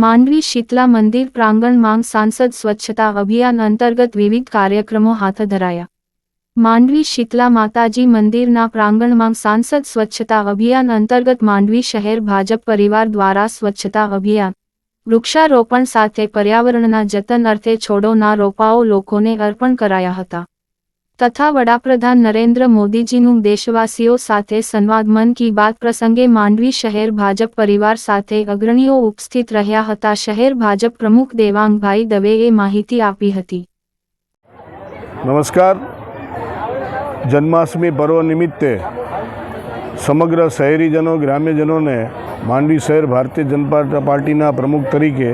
માંડવી શીતલા મંદિર પ્રાંગણમાં સાંસદ સ્વચ્છતા અભિયાન અંતર્ગત વિવિધ કાર્યક્રમો હાથ ધરાયા। માંડવી શીતલા માતાજી મંદિરના પ્રાંગણમાં સાંસદ સ્વચ્છતા અભિયાન અંતર્ગત માંડવી શહેર ભાજપ પરિવાર દ્વારા સ્વચ્છતા અભિયાન વૃક્ષારોપણ સાથે પર્યાવરણના જતન અર્થે છોડોના રોપાઓ લોકોને અર્પણ કરાયા હતા તથા વડાપ્રધાન નરેન્દ્ર મોદીજીનું દેશવાસીઓ સાથે સંવાદ મન કી બાત પ્રસંગે માંડવી શહેર ભાજપ પરિવાર સાથે અગ્રણીઓ ઉપસ્થિત રહ્યા હતા। શહેર ભાજપ પ્રમુખ દેવાંગભાઈ દવેએ માહિતી આપી હતી। નમસ્કાર। જન્માષ્ટમી પર્વ નિમિત્તે સમગ્ર શહેરીજનો ગ્રામ્યજનોને માંડવી શહેર ભારતીય જનતા પાર્ટીના પ્રમુખ તરીકે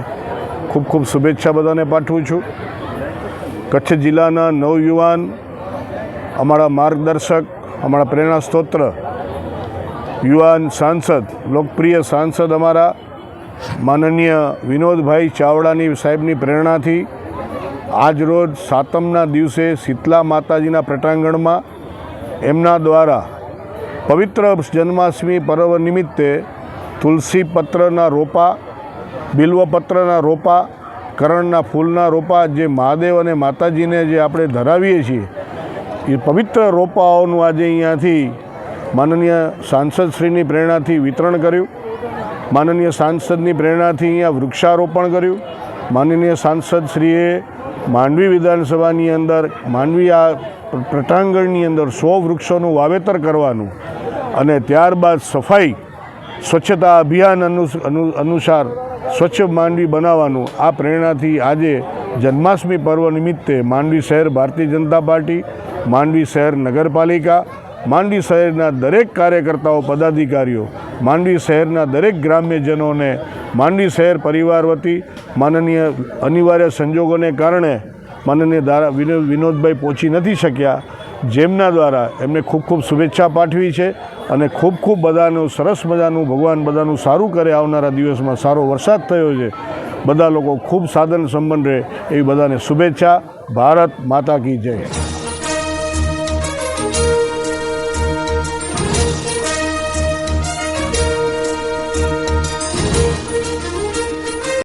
ખૂબ ખૂબ શુભેચ્છા બધાને પાઠવું છું। કચ્છ જિલ્લાના નવયુવાન અમારા માર્ગદર્શક અમારા પ્રેરણા સ્ત્રોત્ર યુવાન સાંસદ લોકપ્રિય સાંસદ અમારા માનનીય વિનોદભાઈ ચાવડાની સાહેબની પ્રેરણાથી આજ રોજ સાતમના દિવસે શીતલા માતાજીના પ્રટાંગણમાં એમના દ્વારા પવિત્ર જન્માષ્ટમી પર્વ નિમિત્તે તુલસી પત્રના રોપા, બિલ્વપત્રના રોપા, કરણના ફૂલના રોપા જે મહાદેવ અને માતાજીને જે આપણે ધરાવીએ છીએ એ પવિત્ર રોપાઓનું આજે અહીંયાથી માનનીય સાંસદશ્રીની પ્રેરણાથી વિતરણ કર્યું। માનનીય સાંસદની પ્રેરણાથી અહીંયા વૃક્ષારોપણ કર્યું। માનનીય સાંસદશ્રીએ માંડવી વિધાનસભાની અંદર માંડવી આ પ્રટાંગણની અંદર 100 વૃક્ષોનું વાવેતર કરવાનું અને ત્યારબાદ સફાઈ સ્વચ્છતા અભિયાન અનુસાર સ્વચ્છ માંડવી બનાવવાનું આ પ્રેરણાથી આજે જન્માષ્ટમી પર્વ નિમિત્તે માંડવી શહેર ભારતીય જનતા પાર્ટી, માંડવી શહેર નગરપાલિકા, માંડવી શહેરના દરેક કાર્યકર્તાઓ પદાધિકારીઓ, માંડવી શહેરના દરેક ગ્રામ્યજનોને માંડવી શહેર પરિવાર વતી માનનીય અનિવાર્ય સંજોગોને કારણે માનનીય વિનોદભાઈ પહોંચી નથી શક્યા, જેમના દ્વારા એમને ખૂબ ખૂબ શુભેચ્છા પાઠવી છે અને ખૂબ ખૂબ બધાનું સરસ મજાનું ભગવાન બધાનું સારું કરે। આવનારા દિવસમાં સારો વરસાદ થયો છે, બધા લોકો ખૂબ સાધન સંપન્ન રહે એવી બધાને શુભેચ્છા। ભારત માતા કી જય।